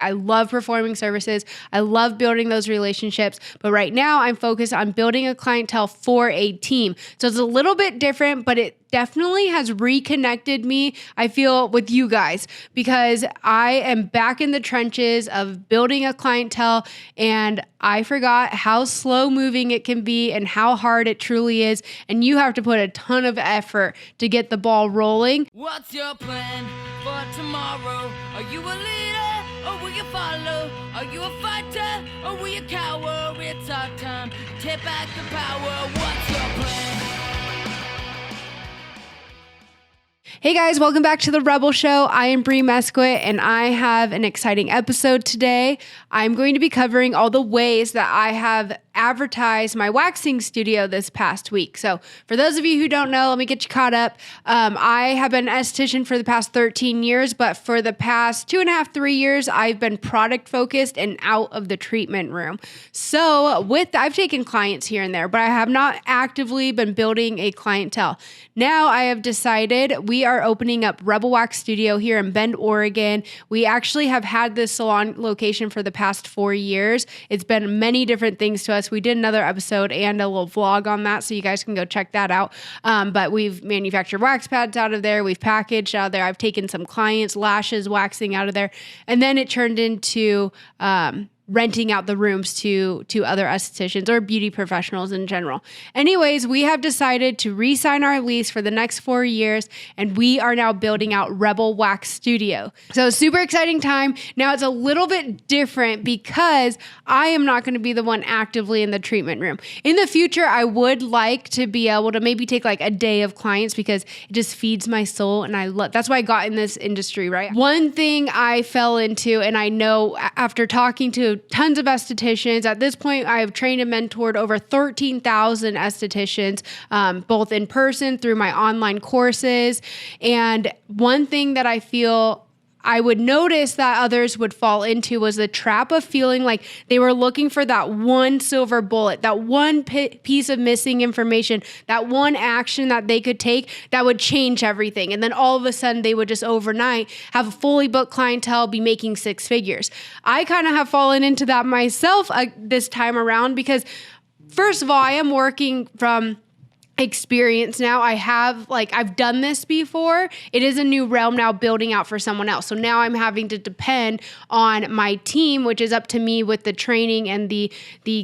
I love performing services. I love building those relationships. But right now I'm focused on building a clientele for a team. So it's a little bit different, but it definitely has reconnected me, I feel, with you guys, because I am back in the trenches of building a clientele, and I forgot how slow moving it can be and how hard it truly is. And you have to put a ton of effort to get the ball rolling. What's your plan for tomorrow? Are you a leader or will you follow? Are you a fighter or will you cower? It's our time, take back the power. What's your plan? Hey guys, welcome back to The Rebel Show. I am Bree Mesquit, and I have an exciting episode today. I'm going to be covering all the ways that I have advertised my waxing studio this past week. So for those of you who don't know, let me get you caught up. I have been an esthetician for the past 13 years, but for the past 2.5, 3 years, I've been product focused and out of the treatment room. So I've taken clients here and there, but I have not actively been building a clientele. Now I have decided we are opening up Rebel Wax Studio here in Bend, Oregon. We actually have had this salon location for the past 4 years. It's been many different things to us. We did another episode and a little vlog on that, so you guys can go check that out. But we've manufactured wax pads out of there. We've packaged out of there. I've taken some clients' lashes waxing out of there. And then it turned into renting out the rooms to other estheticians or beauty professionals in general. Anyways, we have decided to re-sign our lease for the next 4 years, and we are now building out Rebel Wax Studio. So super exciting time. Now it's a little bit different because I am not going to be the one actively in the treatment room. In the future, I would like to be able to maybe take like a day of clients because it just feeds my soul, and that's why I got in this industry, right? One thing I fell into, and I know after talking to tons of estheticians. At this point, I have trained and mentored over 13,000 estheticians, both in person through my online courses. And one thing that I feel I would notice that others would fall into was the trap of feeling like they were looking for that one silver bullet, that one piece of missing information, that one action that they could take that would change everything. And then all of a sudden they would just overnight have a fully booked clientele, be making six figures. I kind of have fallen into that myself this time around because, first of all, I am working from experience now. I've done this before. It is a new realm now, building out for someone else. So now I'm having to depend on my team, which is up to me with the training and the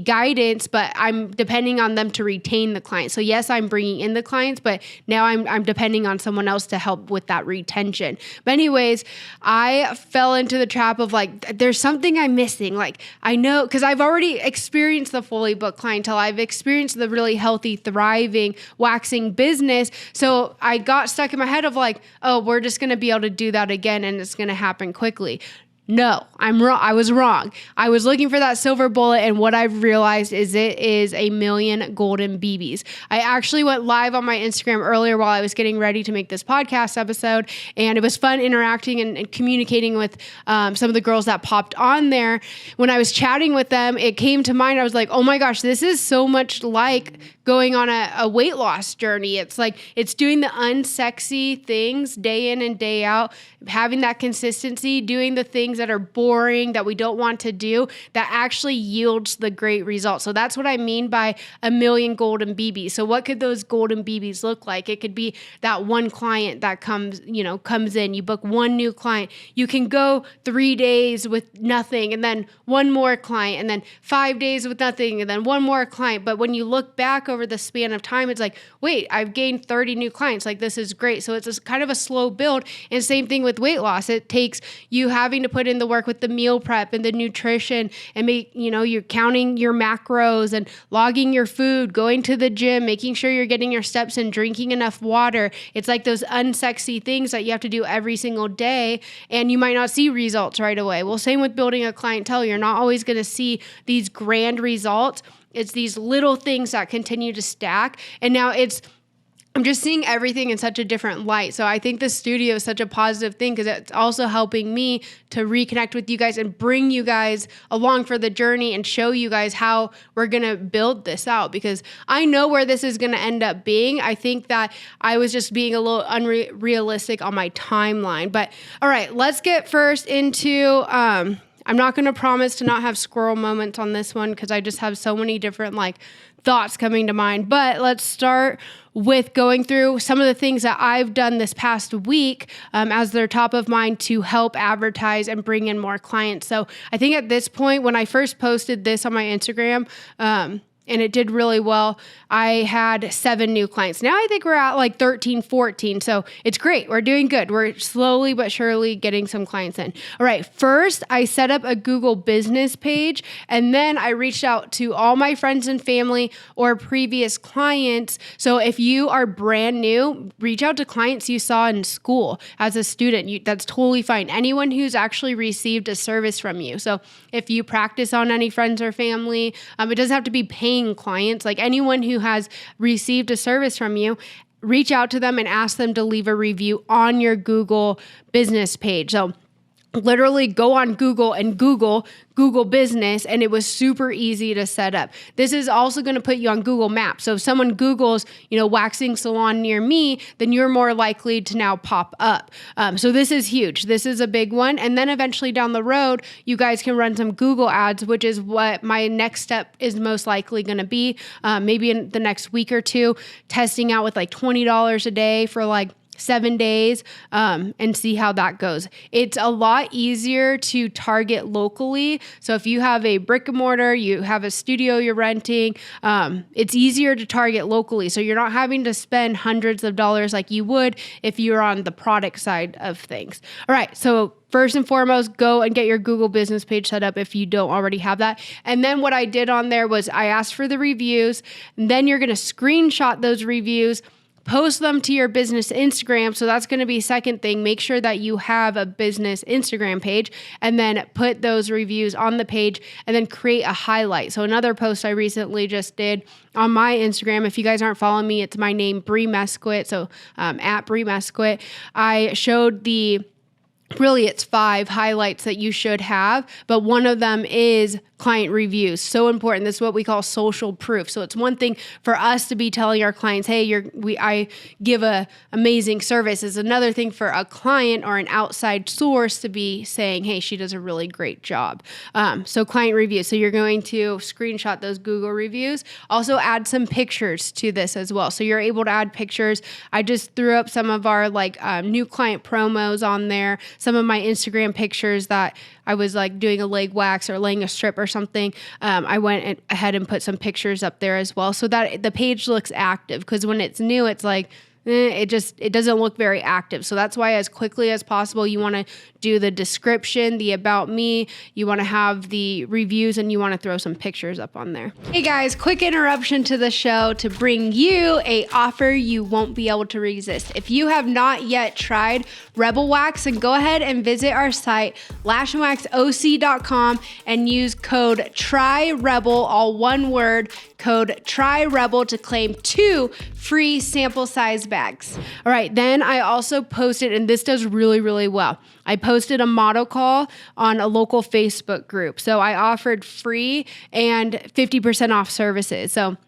guidance, but I'm depending on them to retain the client. So yes, I'm bringing in the clients, but now I'm depending on someone else to help with that retention. But anyways, I fell into the trap of like, there's something I'm missing. Like I know, because I've already experienced the fully booked clientele. I've experienced the really healthy, thriving waxing business. So I got stuck in my head of like, oh, we're just going to be able to do that again and it's going to happen quickly. No, I'm wrong. I was wrong. I was looking for that silver bullet, and what I've realized is it is a million golden BBs. I actually went live on my Instagram earlier while I was getting ready to make this podcast episode, and it was fun interacting and communicating with some of the girls that popped on there. When I was chatting with them, it came to mind. I was like, oh my gosh, this is so much like going on a weight loss journey. It's like, it's doing the unsexy things day in and day out, having that consistency, doing the things that are boring, that we don't want to do, that actually yields the great results. So that's what I mean by a million golden BBs. So what could those golden BBs look like? It could be that one client that comes in, you book one new client. You can go 3 days with nothing, and then one more client, and then 5 days with nothing, and then one more client. But when you look back over the span of time, it's like, wait, I've gained 30 new clients. Like, this is great. So it's kind of a slow build. And same thing with weight loss. It takes you having to put in the work with the meal prep and the nutrition, and you're counting your macros and logging your food, going to the gym, making sure you're getting your steps in, drinking enough water. It's like those unsexy things that you have to do every single day, and you might not see results right away. Well, same with building a clientele. You're not always going to see these grand results. It's these little things that continue to stack. And now I'm just seeing everything in such a different light. So I think the studio is such a positive thing because it's also helping me to reconnect with you guys and bring you guys along for the journey and show you guys how we're going to build this out, because I know where this is going to end up being. I think that I was just being a little unrealistic on my timeline. But all right, let's get first into I'm not going to promise to not have squirrel moments on this one because I just have so many different like thoughts coming to mind. But let's start with going through some of the things that I've done this past week as they're top of mind to help advertise and bring in more clients. So I think at this point, when I first posted this on my Instagram, and it did really well, I had 7 new clients. Now I think we're at like 13, 14. So it's great. We're doing good. We're slowly but surely getting some clients in. All right. First, I set up a Google business page, and then I reached out to all my friends and family or previous clients. So if you are brand new, reach out to clients you saw in school as a student. That's totally fine. Anyone who's actually received a service from you. So if you practice on any friends or family, it doesn't have to be paying clients, like anyone who has received a service from you, reach out to them and ask them to leave a review on your Google business page. So literally go on Google and Google business, and it was super easy to set up. This is also going to put you on Google Maps. So if someone Googles, waxing salon near me, then you're more likely to now pop up. So this is huge. This is a big one. And then eventually down the road, you guys can run some Google ads, which is what my next step is most likely going to be. Maybe in the next week or two, testing out with like $20 a day for like 7 days and see how that goes. It's a lot easier to target locally. So if you have a brick and mortar, you have a studio you're renting, it's easier to target locally. So you're not having to spend hundreds of dollars like you would if you're on the product side of things. All right. So first and foremost, go and get your Google business page set up if you don't already have that. And then what I did on there was I asked for the reviews, and then you're going to screenshot those reviews, post them to your business Instagram. So that's going to be second thing. Make sure that you have a business Instagram page, and then put those reviews on the page, and then create a highlight. So another post I recently just did on my Instagram, if you guys aren't following me, it's my name, Bree Mesquit. So at Bree Mesquit, I showed really it's 5 highlights that you should have, but one of them is client reviews. So important. This is what we call social proof. So it's one thing for us to be telling our clients, hey, I give a amazing service. It's another thing for a client or an outside source to be saying, hey, she does a really great job. So client reviews. So you're going to screenshot those Google reviews. Also add some pictures to this as well. So you're able to add pictures. I just threw up some of our new client promos on there, some of my Instagram pictures that I was like doing a leg wax or laying a strip or something. I went ahead and put some pictures up there as well so that the page looks active, because when it's new, it's like, it doesn't look very active. So that's why as quickly as possible, you want to do the description, the about me, you want to have the reviews, and you want to throw some pictures up on there. Hey guys, quick interruption to the show to bring you a offer you won't be able to resist. If you have not yet tried Rebel Wax, then go ahead and visit our site, lashandwaxoc.com, and use code TRYREBEL, all one word, code TRYREBEL, to claim 2 free sample size bags. All right, then I also posted, and this does really, really well, I posted a model call on a local Facebook group. So I offered free and 50% off services. So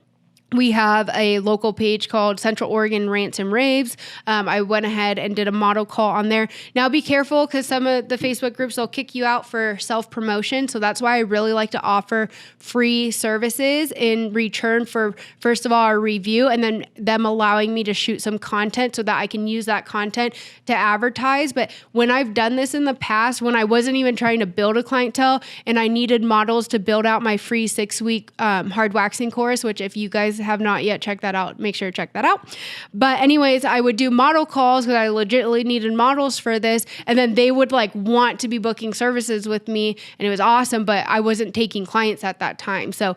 we have a local page called Central Oregon Rants and Raves. I went ahead and did a model call on there. Now be careful, because some of the Facebook groups will kick you out for self-promotion. So that's why I really like to offer free services in return for, first of all, a review, and then them allowing me to shoot some content so that I can use that content to advertise. But when I've done this in the past, when I wasn't even trying to build a clientele and I needed models to build out my free 6-week hard waxing course, which if you guys have not yet checked that out, make sure to check that out. But anyways, I would do model calls because I legitimately needed models for this. And then they would want to be booking services with me, and it was awesome, but I wasn't taking clients at that time. So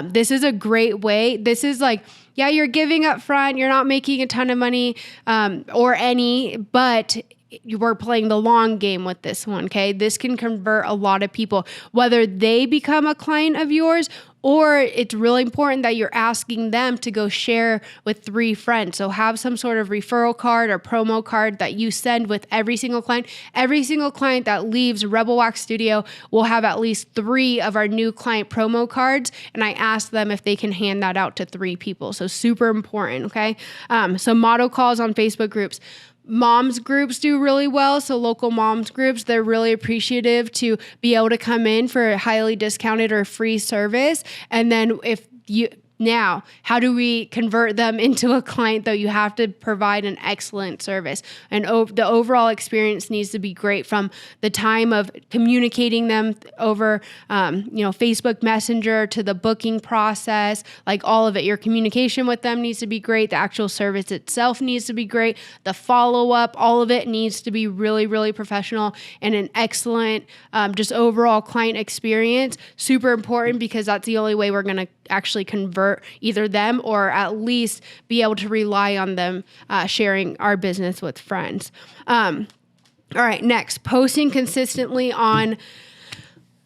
this is a great way. This is yeah, you're giving up front. You're not making a ton of money or any, but you were playing the long game with this one, okay? This can convert a lot of people, whether they become a client of yours, or it's really important that you're asking them to go share with 3 friends. So have some sort of referral card or promo card that you send with every single client. Every single client that leaves Rebel Wax Studio will have at least 3 of our new client promo cards. And I ask them if they can hand that out to 3 people. So super important, okay? So model calls on Facebook groups. Moms groups do really well. So local moms groups, they're really appreciative to be able to come in for a highly discounted or free service. And then now, how do we convert them into a client, though? You have to provide an excellent service. And the overall experience needs to be great, from the time of communicating them over, Facebook Messenger, to the booking process, like all of it. Your communication with them needs to be great. The actual service itself needs to be great. The follow-up, all of it needs to be really, really professional and an excellent just overall client experience. Super important, because that's the only way we're going to actually convert either them, or at least be able to rely on them sharing our business with friends. All right, next, posting consistently on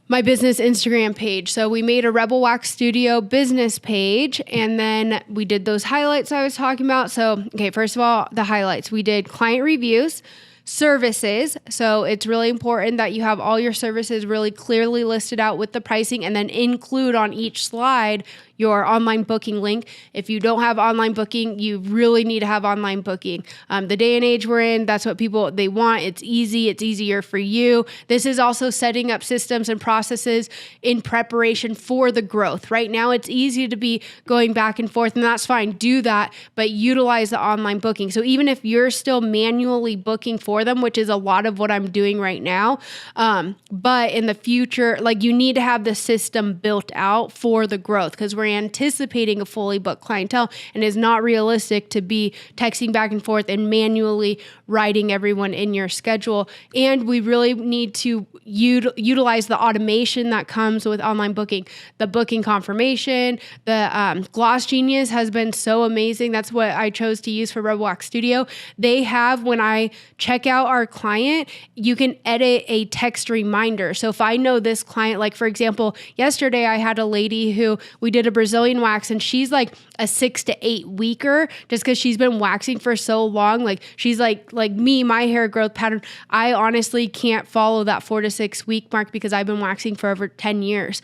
my business Instagram page. So we made a Rebel Wax Studio business page, and then we did those highlights I was talking about. So, okay, first of all, the highlights. We did client reviews, services. So it's really important that you have all your services really clearly listed out with the pricing, and then include on each slide your online booking link. If you don't have online booking, you really need to have online booking. The day and age we're in, that's what they want. It's easy. It's easier for you. This is also setting up systems and processes in preparation for the growth. Right now, it's easy to be going back and forth, and that's fine. Do that, but utilize the online booking. So even if you're still manually booking for them, which is a lot of what I'm doing right now, but in the future, like, you need to have the system built out for the growth, because we're anticipating a fully booked clientele, and it's not realistic to be texting back and forth and manually writing everyone in your schedule. And we really need to utilize the automation that comes with online booking, the booking confirmation. The Gloss Genius has been so amazing. That's what I chose to use for Rebel Wax Studio. They have, when I check out our client, you can edit a text reminder. So if I know this client, like for example, yesterday I had a lady who we did a Brazilian wax, and she's like a 6 to 8 weeker, just because she's been waxing for so long. Like, she's like me, my hair growth pattern, I honestly can't follow that 4 to 6 week mark, because I've been waxing for over 10 years.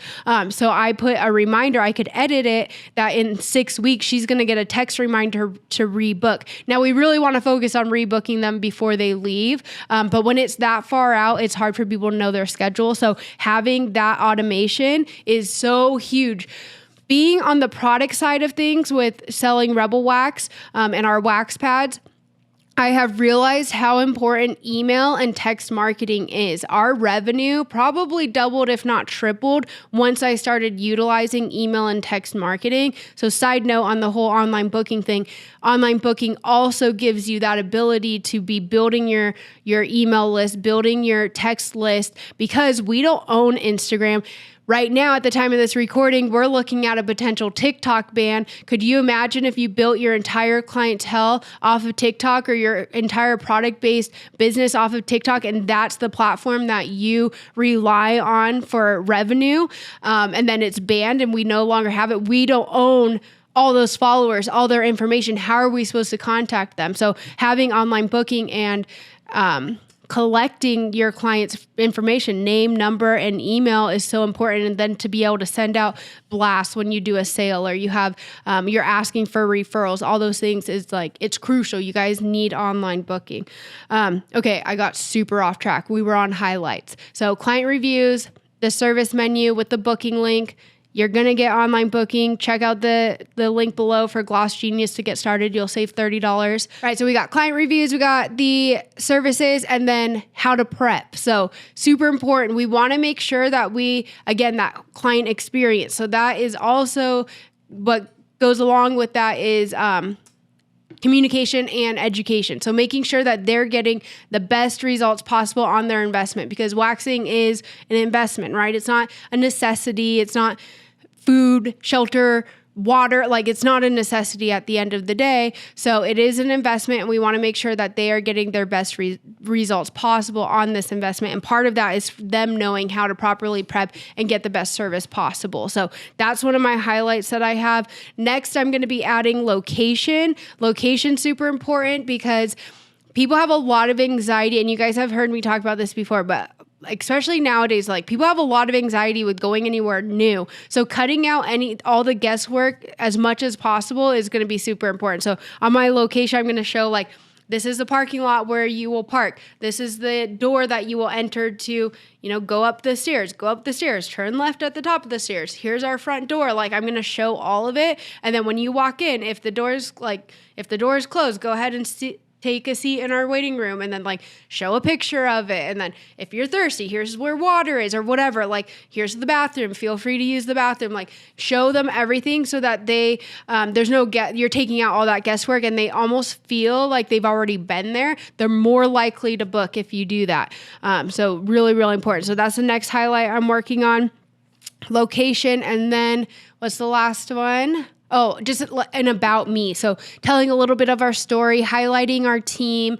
So I put a reminder, I could edit it, that in 6 weeks, she's going to get a text reminder to rebook. Now, we really want to focus on rebooking them before they leave. But when it's that far out, it's hard for people to know their schedule. So having that automation is so huge. Being on the product side of things with selling Rebel Wax and our wax pads, I have realized how important email and text marketing is. Our revenue probably doubled, if not tripled, once I started utilizing email and text marketing. So side note on the whole online booking thing, online booking also gives you that ability to be building your email list, building your text list, because we don't own Instagram. Right now, at the time of this recording, we're looking at a potential TikTok ban. Could you imagine if you built your entire clientele off of TikTok, or your entire product-based business off of TikTok, and that's the platform that you rely on for revenue, and then it's banned and we no longer have it? We don't own all those followers, all their information. How are we supposed to contact them? So having online booking and collecting your client's information, name, number, and email is so important. And then to be able to send out blasts when you do a sale, or you have, you're asking for referrals, all those things is like, it's crucial. You guys need online booking. Okay, I got super off track. We were on highlights. So client reviews, the service menu with the booking link. You're going to get online booking. Check out the link below for Gloss Genius to get started. You'll save $30. All right, so we got client reviews, we got the services, and then how to prep. So super important. We want to make sure that that client experience. So that is also what goes along with that is communication and education. So making sure that they're getting the best results possible on their investment, because waxing is an investment, right? It's not a necessity. It's not food, shelter, water. Like, it's not a necessity at the end of the day. So it is an investment, and we want to make sure that they are getting their best results possible on this investment. And part of that is them knowing how to properly prep and get the best service possible. So that's one of my highlights that I have. Next, I'm going to be adding location. Location, super important, because people have a lot of anxiety, and you guys have heard me talk about this before, but especially nowadays, like, people have a lot of anxiety with going anywhere new. So cutting out all the guesswork as much as possible is going to be super important. So on my location, I'm going to show like this is the parking lot where you will park. This is the door that you will enter to, go up the stairs, turn left at the top of the stairs. Here's our front door. Like, I'm going to show all of it. And then when you walk in, if the door is closed, go ahead and take a seat in our waiting room, and then show a picture of it. And then if you're thirsty, here's where water is or whatever, here's the bathroom, feel free to use the bathroom, show them everything so that they, you're taking out all that guesswork and they almost feel like they've already been there. They're more likely to book if you do that. So really, really important. So that's the next highlight I'm working on. Location. And then what's the last one? Oh, just an about me. So telling a little bit of our story, highlighting our team,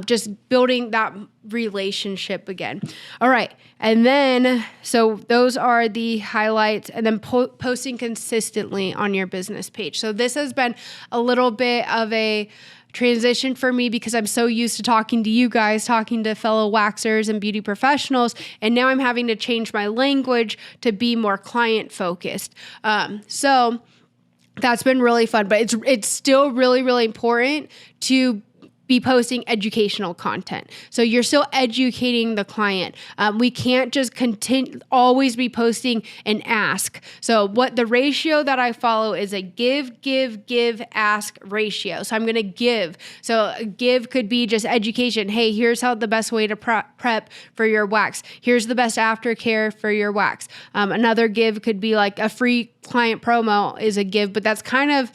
just building that relationship again. All right. And then, so those are the highlights, and then posting consistently on your business page. So this has been a little bit of a transition for me because I'm so used to talking to you guys, talking to fellow waxers and beauty professionals. And now I'm having to change my language to be more client focused. So that's been really fun, but it's still really, really important to be posting educational content. So you're still educating the client. We can't just always be posting an ask. So what the ratio that I follow is a give, ask ratio. So I'm going to give. So give could be just education. Hey, here's how the best way to prep for your wax. Here's the best aftercare for your wax. Another give could be like a free client promo is a give, but that's kind of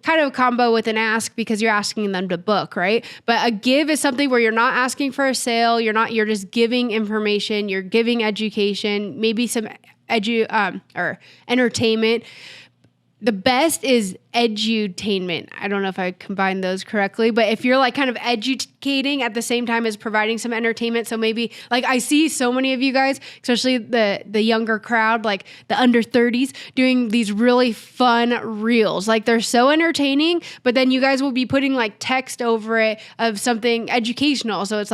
a combo with an ask because you're asking them to book, right? But a give is something where you're not asking for a sale. You're just giving information. You're giving education, maybe some or entertainment. The best is edutainment. I don't know if I combined those correctly, but if you're kind of educating at the same time as providing some entertainment. So maybe I see so many of you guys, especially the younger crowd, the under 30s, doing these really fun reels. They're so entertaining, but then you guys will be putting text over it of something educational. So it's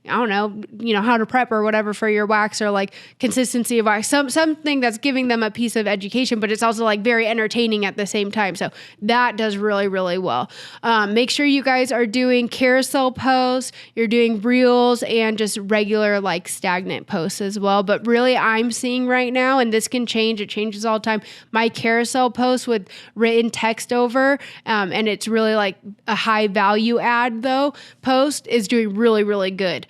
I don't know, how to prep or whatever for your wax, or consistency of wax, something that's giving them a piece of education, but it's also very entertaining at the same time. So that does really, really well. Make sure you guys are doing carousel posts, you're doing reels, and just regular stagnant posts as well. But really I'm seeing right now, and this can change, it changes all the time, my carousel post with written text over, and it's really a high value add though, post is doing really, really good.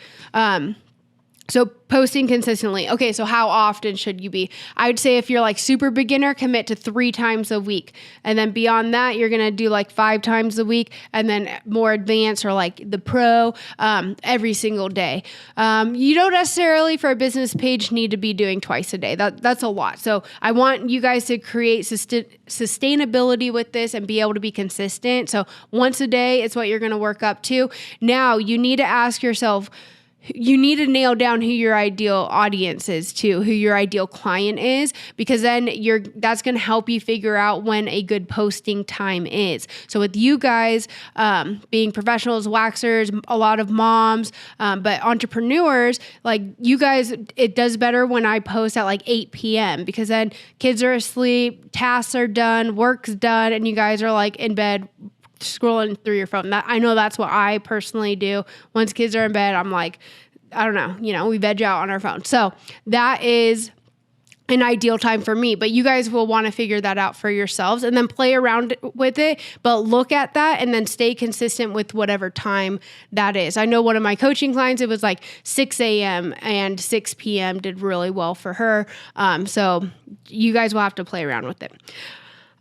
So posting consistently. Okay, so how often should you be? I would say if you're super beginner, commit to 3 times a week. And then beyond that, you're going to do 5 times a week, and then more advanced or the pro, every single day. You don't necessarily for a business page need to be doing twice a day. That's a lot. So I want you guys to create sustainability with this and be able to be consistent. So once a day is what you're going to work up to. Now you need to ask yourself, you need to nail down who your ideal audience is too, who your ideal client is, because then that's going to help you figure out when a good posting time is. So with you guys being professionals, waxers, a lot of moms, but entrepreneurs, you guys, it does better when I post at 8 p.m. because then kids are asleep, tasks are done, work's done, and you guys are in bed scrolling through your phone. I know that's what I personally do. Once kids are in bed, I'm I don't know, we veg out on our phone. So that is an ideal time for me, but you guys will want to figure that out for yourselves and then play around with it, but look at that and then stay consistent with whatever time that is. I know one of my coaching clients, it was 6 a.m. and 6 p.m. did really well for her. So you guys will have to play around with it.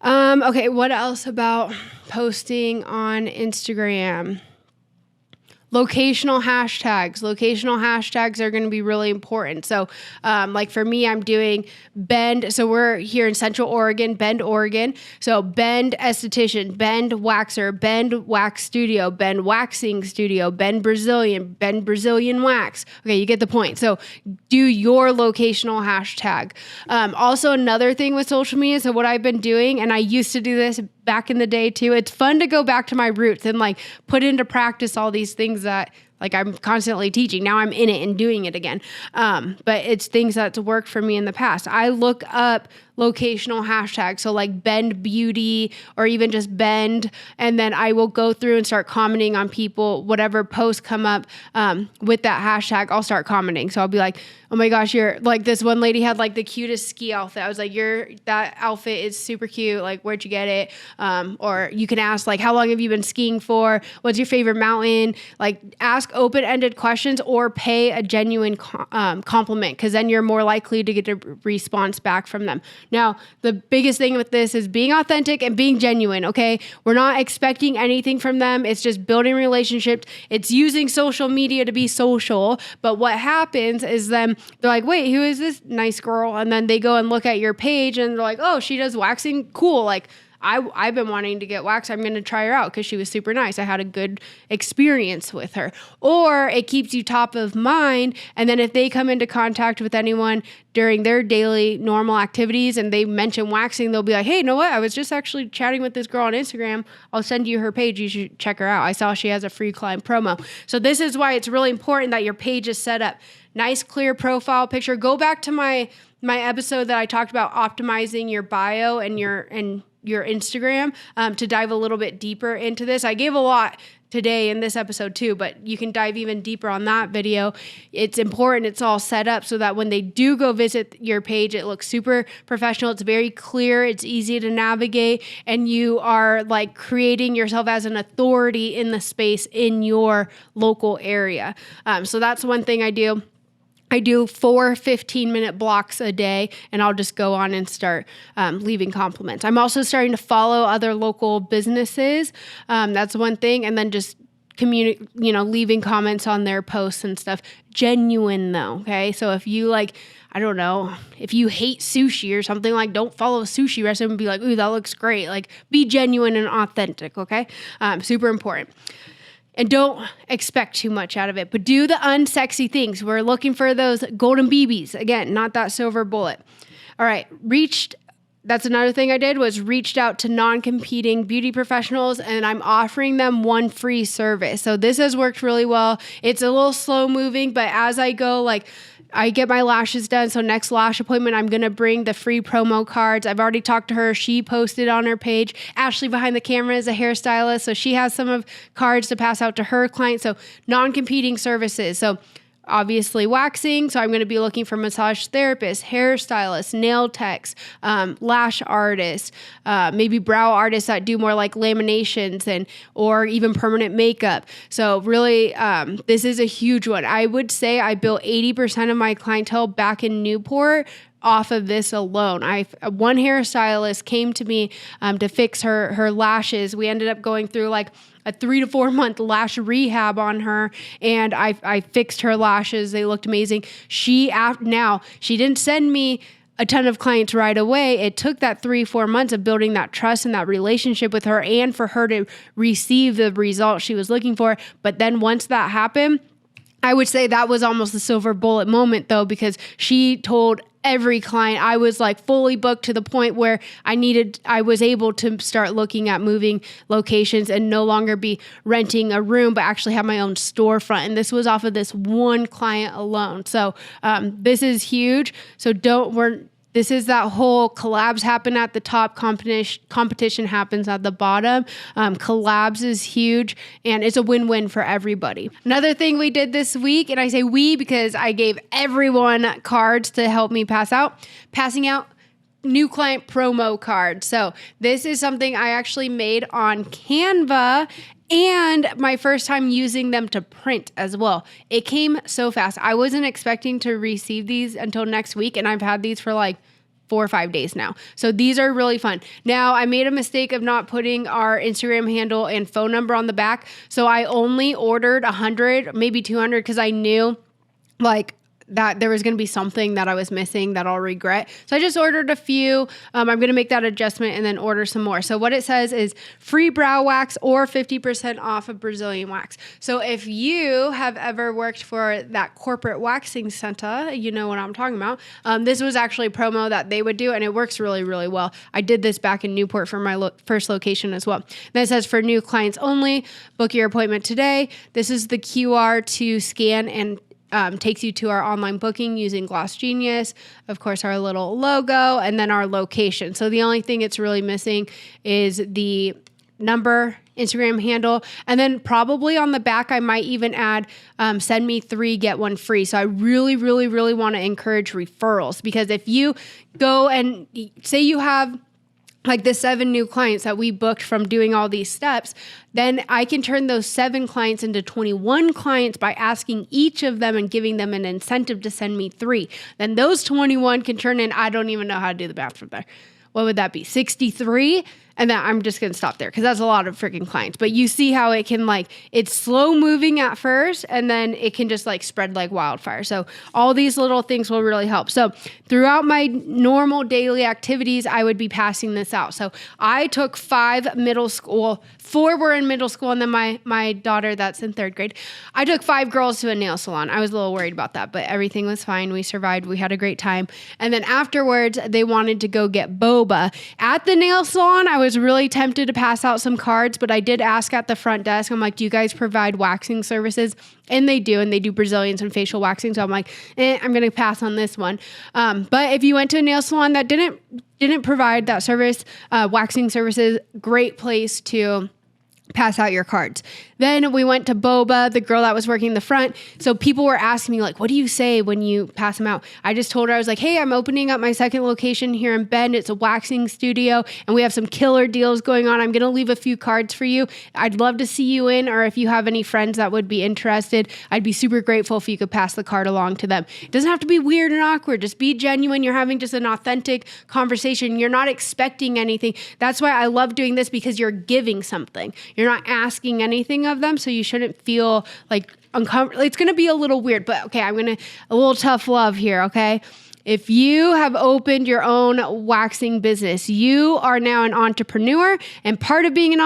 Okay, what else about posting on Instagram? Locational hashtags. Locational hashtags are going to be really important. So for me, I'm doing Bend. So we're here in Central Oregon, Bend, Oregon. So Bend esthetician, Bend waxer, Bend wax studio, Bend waxing studio, Bend Brazilian wax. Okay, you get the point. So do your locational hashtag. Also, another thing with social media, so what I've been doing, and I used to do this back in the day too, it's fun to go back to my roots and put into practice all these things that Like I'm constantly teaching. Now I'm in it and doing it again. But it's things that's worked for me in the past. I look up locational hashtags. So like Bend Beauty or even just Bend. And then I will go through and start commenting on people, whatever posts come up with that hashtag, I'll start commenting. So I'll be like, oh my gosh, you're like, this one lady had like the cutest ski outfit. I was like, that outfit is super cute. Like, where'd you get it? Or you can ask like, how long have you been skiing for? What's your favorite mountain? Like ask open-ended questions or pay a genuine compliment, because then you're more likely to get a response back from them. Now, the biggest thing with this is being authentic and being genuine, okay? We're not expecting anything from them. It's just building relationships. It's using social media to be social. But what happens is then they're like, wait, who is this nice girl? And then they go and look at your page and they're like, oh, she does waxing? Cool. Like, I've been wanting to get waxed. I'm going to try her out because she was super nice. I had a good experience with her. Or it keeps you top of mind. And then if they come into contact with anyone during their daily normal activities and they mention waxing, they'll be like, hey, you know what? I was just actually chatting with this girl on Instagram. I'll send you her page. You should check her out. I saw she has a free client promo. So this is why it's really important that your page is set up. Nice, clear profile picture. Go back to my episode that I talked about optimizing your bio and your Instagram to dive a little bit deeper into this. I gave a lot today in this episode too, but you can dive even deeper on that video. It's important it's all set up so that when they do go visit your page, it looks super professional. It's very clear. It's easy to navigate, and you are like creating yourself as an authority in the space in your local area. So that's one thing I do. I do 4 15-minute blocks a day, and I'll just go on and start leaving compliments. I'm also starting to follow other local businesses. That's one thing. And then just leaving comments on their posts and stuff. Genuine though. Okay. So if you I don't know, if you hate sushi or something, like don't follow a sushi recipe and be like, ooh, that looks great. Like be genuine and authentic. Okay. Super important. And don't expect too much out of it, but do the unsexy things. We're looking for those golden BBs. Again, not that silver bullet. All right. That's another thing I did was reached out to non-competing beauty professionals, and I'm offering them one free service. So this has worked really well. It's a little slow moving, but as I go, I get my lashes done. So next lash appointment, I'm going to bring the free promo cards. I've already talked to her. She posted on her page. Ashley behind the camera is a hairstylist. So she has some of cards to pass out to her clients. So non-competing services. So obviously waxing. So I'm going to be looking for massage therapists, hairstylists, nail techs, lash artists, maybe brow artists that do more like laminations or even permanent makeup. So really, this is a huge one. I would say I built 80% of my clientele back in Newport off of this alone. One hairstylist came to me to fix her lashes. We ended up going through like a 3 to 4 month lash rehab on her, and I fixed her lashes. They looked amazing. She didn't send me a ton of clients right away. It took that 3-4 months of building that trust and that relationship with her, and for her to receive the results she was looking for. But then once that happened, I would say that was almost the silver bullet moment though, because she told every client I was like fully booked to the point where I was able to start looking at moving locations and no longer be renting a room, but actually have my own storefront. And this was off of this one client alone. So this is huge. So this is that whole collabs happen at the top, competition happens at the bottom. Collabs is huge, and it's a win-win for everybody. Another thing we did this week, and I say we because I gave everyone cards to help me passing out new client promo cards. So this is something I actually made on Canva, and my first time using them to print as well. It came so fast. I wasn't expecting to receive these until next week, and I've had these for like 4 or 5 days now. So these are really fun. Now, I made a mistake of not putting our Instagram handle and phone number on the back. So I only ordered 100, maybe 200, because I knew like that there was going to be something that I was missing that I'll regret. So I just ordered a few. I'm going to make that adjustment and then order some more. So what it says is free brow wax or 50% off of Brazilian wax. So if you have ever worked for that corporate waxing center, you know what I'm talking about. This was actually a promo that they would do, and it works really, really well. I did this back in Newport for my first location as well. Then it says for new clients only, book your appointment today. This is the QR to scan and takes you to our online booking using Gloss Genius, of course, our little logo, and then our location. So the only thing it's really missing is the number, Instagram handle, and then probably on the back, I might even add, send me 3, get 1 free. So I really, really, really want to encourage referrals, because if you go and say you have like the 7 new clients that we booked from doing all these steps, then I can turn those 7 clients into 21 clients by asking each of them and giving them an incentive to send me 3. Then those 21 can turn in, I don't even know how to do the math from there. What would that be? 63? And then I'm just going to stop there because that's a lot of freaking clients. But you see how it can it's slow moving at first and then it can just spread like wildfire. So all these little things will really help. So throughout my normal daily activities, I would be passing this out. So I took 5 middle school, 4 were in middle school, and then my daughter that's in 3rd grade. I took 5 girls to a nail salon. I was a little worried about that, but everything was fine. We survived. We had a great time. And then afterwards, they wanted to go get boba. At the nail salon, I was really tempted to pass out some cards, but I did ask at the front desk. I'm like, do you guys provide waxing services? And they do Brazilians and facial waxing. So I'm like, I'm going to pass on this one. But if you went to a nail salon that didn't provide that service, waxing services, great place to pass out your cards. Then we went to Boba, the girl that was working the front. So people were asking me what do you say when you pass them out? I just told her, I was like, hey, I'm opening up my 2nd location here in Bend. It's a waxing studio and we have some killer deals going on. I'm going to leave a few cards for you. I'd love to see you in, or if you have any friends that would be interested, I'd be super grateful if you could pass the card along to them. It doesn't have to be weird and awkward. Just be genuine. You're having just an authentic conversation. You're not expecting anything. That's why I love doing this, because you're giving something. You're not asking anything of them, so you shouldn't feel uncomfortable. It's going to be a little weird, but okay, a little tough love here, okay? If you have opened your own waxing business, you are now an entrepreneur, and part of being an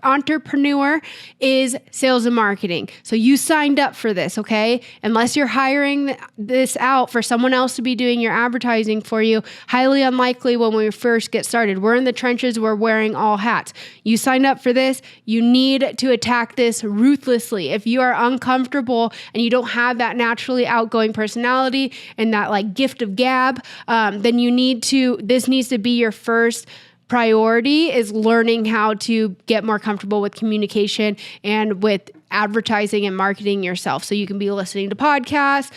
entrepreneur is sales and marketing. So you signed up for this, okay? Unless you're hiring this out for someone else to be doing your advertising for you, highly unlikely when we first get started. We're in the trenches, we're wearing all hats. You signed up for this, you need to attack this ruthlessly. If you are uncomfortable and you don't have that naturally outgoing personality and that gift of gab, then this needs to be your first priority, is learning how to get more comfortable with communication and with advertising and marketing yourself. So you can be listening to podcasts,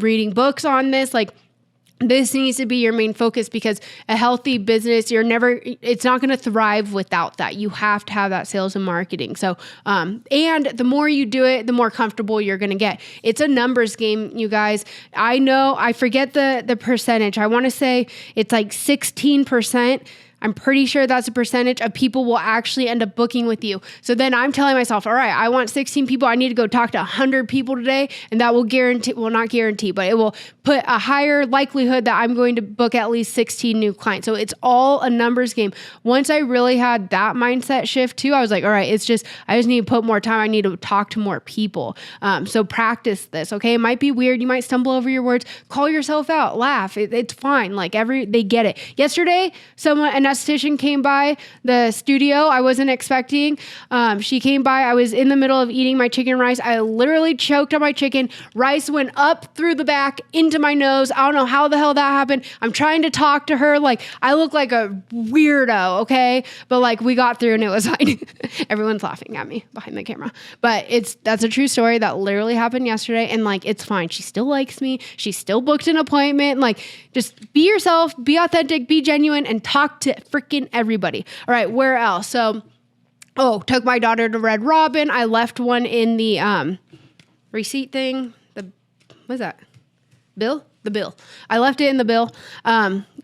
reading books on this, this needs to be your main focus, because a healthy business, it's not going to thrive without that. You have to have that sales and marketing. So, and the more you do it, the more comfortable you're going to get. It's a numbers game, you guys. I know, I forget the percentage. I want to say it's 16%. I'm pretty sure that's a percentage of people will actually end up booking with you. So then I'm telling myself, all right, I want 16 people. I need to go talk to 100 people today. And that will not guarantee, but it will put a higher likelihood that I'm going to book at least 16 new clients. So it's all a numbers game. Once I really had that mindset shift too, I was like, all right, I just need to put more time. I need to talk to more people. So practice this, okay? It might be weird. You might stumble over your words. Call yourself out. Laugh. It's fine. They get it. Yesterday, an esthetician came by the studio. I wasn't expecting. She came by. I was in the middle of eating my chicken rice. I literally choked on my chicken. Rice went up through the back into my nose. I don't know how the hell that happened. I'm trying to talk to her. I look like a weirdo, okay? But we got through and it was fine. Everyone's laughing at me behind the camera. But that's a true story that literally happened yesterday. And it's fine. She still likes me. She still booked an appointment. Just be yourself, be authentic, be genuine, and talk to freaking everybody. All right, where else? So, took my daughter to Red Robin. I left one in the receipt thing. What's that? Bill? I left it in the bill.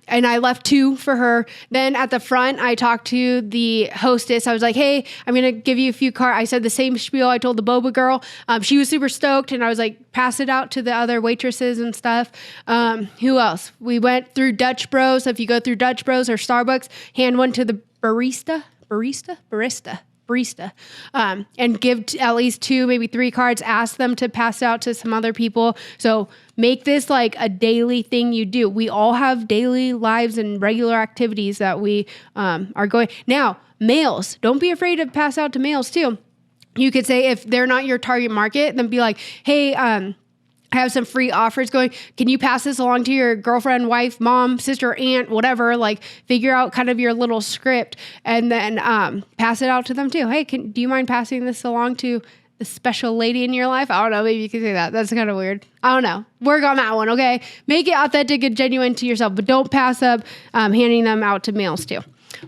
And I left 2 for her. Then at the front, I talked to the hostess. I was like, hey, I'm going to give you a few cards. I said the same spiel I told the boba girl. She was super stoked. And I was like, pass it out to the other waitresses and stuff. Who else? We went through Dutch Bros. So if you go through Dutch Bros or Starbucks, hand one to the barista, and give at least 2, maybe 3 cards, ask them to pass out to some other people. So make this like a daily thing you do. We all have daily lives and regular activities that we are going. Now, males, don't be afraid to pass out to males too. You could say if they're not your target market, then be like, hey, I have some free offers going. Can you pass this along to your girlfriend, wife, mom, sister, aunt, whatever? Like figure out kind of your little script and then pass it out to them too. Hey, do you mind passing this along to the special lady in your life? I don't know. Maybe you could say that. That's kind of weird. I don't know. Work on that one, okay? Make it authentic and genuine to yourself, but don't pass up handing them out to males too.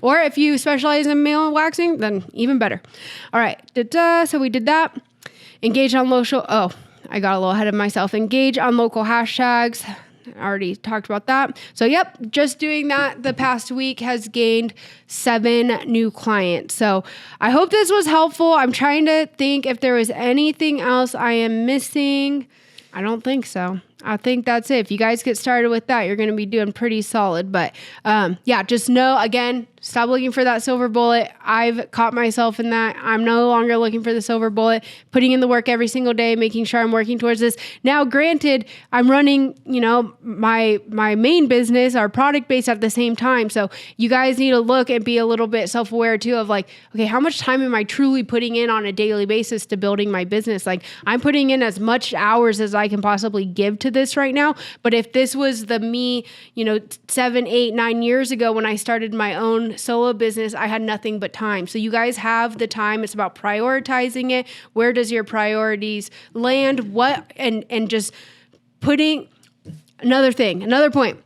Or if you specialize in male waxing, then even better. All right. So we did that. Engage on local. I got a little ahead of myself. Engage on local hashtags. I already talked about that. So yep, just doing that the past week has gained 7 new clients. So I hope this was helpful. I'm trying to think if there was anything else I am missing. I don't think so. I think that's it. If you guys get started with that, you're going to be doing pretty solid. But yeah, just know, again, stop looking for that silver bullet. I've caught myself in that. I'm no longer looking for the silver bullet, putting in the work every single day, making sure I'm working towards this. Now, granted, I'm running, my main business, our product base at the same time. So you guys need to look and be a little bit self-aware too of like, okay, how much time am I truly putting in on a daily basis to building my business? Like I'm putting in as much hours as I can possibly give to this right now. But if this was the me, 7, 8, 9 years ago when I started my own solo business, I had nothing but time. So you guys have the time. It's about prioritizing it. Where does your priorities land? What, and just putting another point.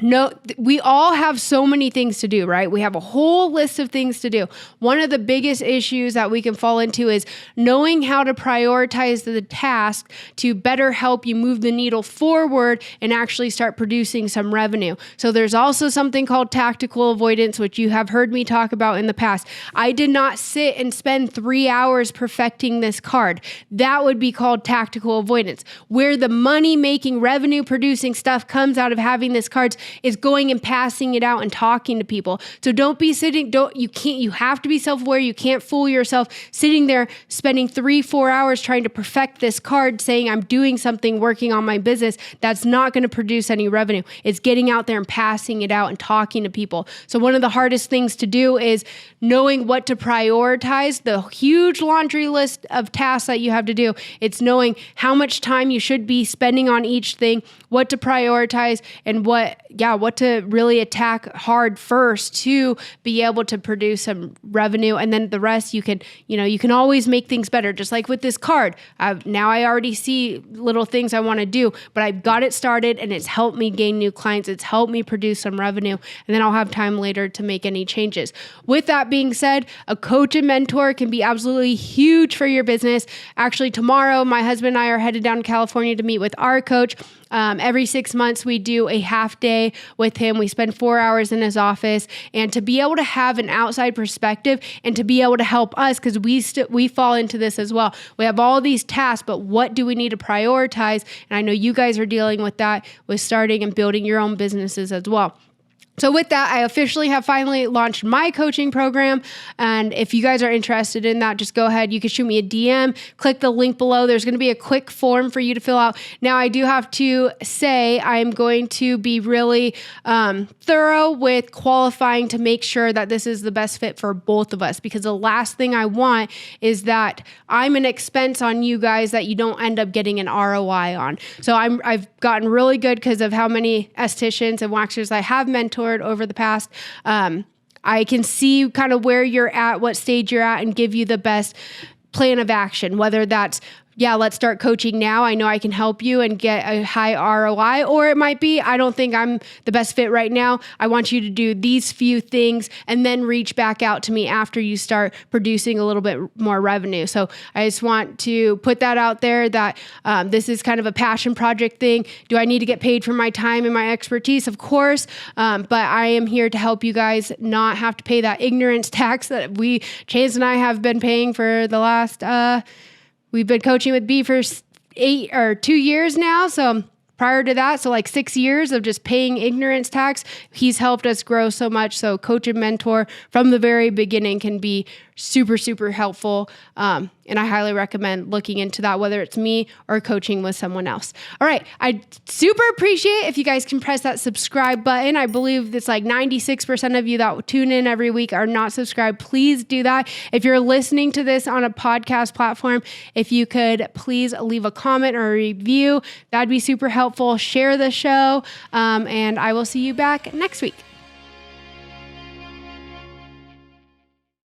No, we all have so many things to do, right? We have a whole list of things to do. One of the biggest issues that we can fall into is knowing how to prioritize the task to better help you move the needle forward and actually start producing some revenue. So there's also something called tactical avoidance, which you have heard me talk about in the past. I did not sit and spend 3 hours perfecting this card. That would be called tactical avoidance. Where the money-making, revenue-producing stuff comes out of having this cards is going and passing it out and talking to people. So don't be sitting, you have to be self-aware. You can't fool yourself sitting there spending 3-4 hours trying to perfect this card saying I'm doing something, working on my business. That's not going to produce any revenue. It's getting out there and passing it out and talking to people. So one of the hardest things to do is knowing what to prioritize, the huge laundry list of tasks that you have to do. It's knowing how much time you should be spending on each thing, what to prioritize, and what to really attack hard first to be able to produce some revenue. And then the rest you can always make things better. Just like with this card, now I already see little things I want to do, but I've got it started and it's helped me gain new clients. It's helped me produce some revenue, and then I'll have time later to make any changes. With that being said, a coach and mentor can be absolutely huge for your business. Actually, tomorrow, my husband and I are headed down to California to meet with our coach. Every 6 months, we do a half day with him. We spend 4 hours in his office, and to be able to have an outside perspective and to be able to help us, because we fall into this as well. We have all these tasks, but what do we need to prioritize? And I know you guys are dealing with that with starting and building your own businesses as well. So with that, I officially have finally launched my coaching program. And if you guys are interested in that, just go ahead. You can shoot me a DM, click the link below. There's going to be a quick form for you to fill out. Now, I do have to say I'm going to be really thorough with qualifying to make sure that this is the best fit for both of us, because the last thing I want is that I'm an expense on you guys that you don't end up getting an ROI on. So I've gotten really good because of how many estheticians and waxers I have mentored over the past. I can see kind of where you're at, what stage you're at, and give you the best plan of action, whether that's yeah, let's start coaching now. I know I can help you and get a high ROI. Or it might be, I don't think I'm the best fit right now. I want you to do these few things and then reach back out to me after you start producing a little bit more revenue. So I just want to put that out there that this is kind of a passion project thing. Do I need to get paid for my time and my expertise? Of course. But I am here to help you guys not have to pay that ignorance tax that Chance and I have been paying for the last, we've been coaching with B for 2 years now. So prior to that, so like 6 years of just paying ignorance tax, he's helped us grow so much. So coach and mentor from the very beginning can be super, super helpful. And I highly recommend looking into that, whether it's me or coaching with someone else. All right. I super appreciate if you guys can press that subscribe button. I believe it's like 96% of you that tune in every week are not subscribed. Please do that. If you're listening to this on a podcast platform, if you could please leave a comment or a review, that'd be super helpful. Share the show. And I will see you back next week.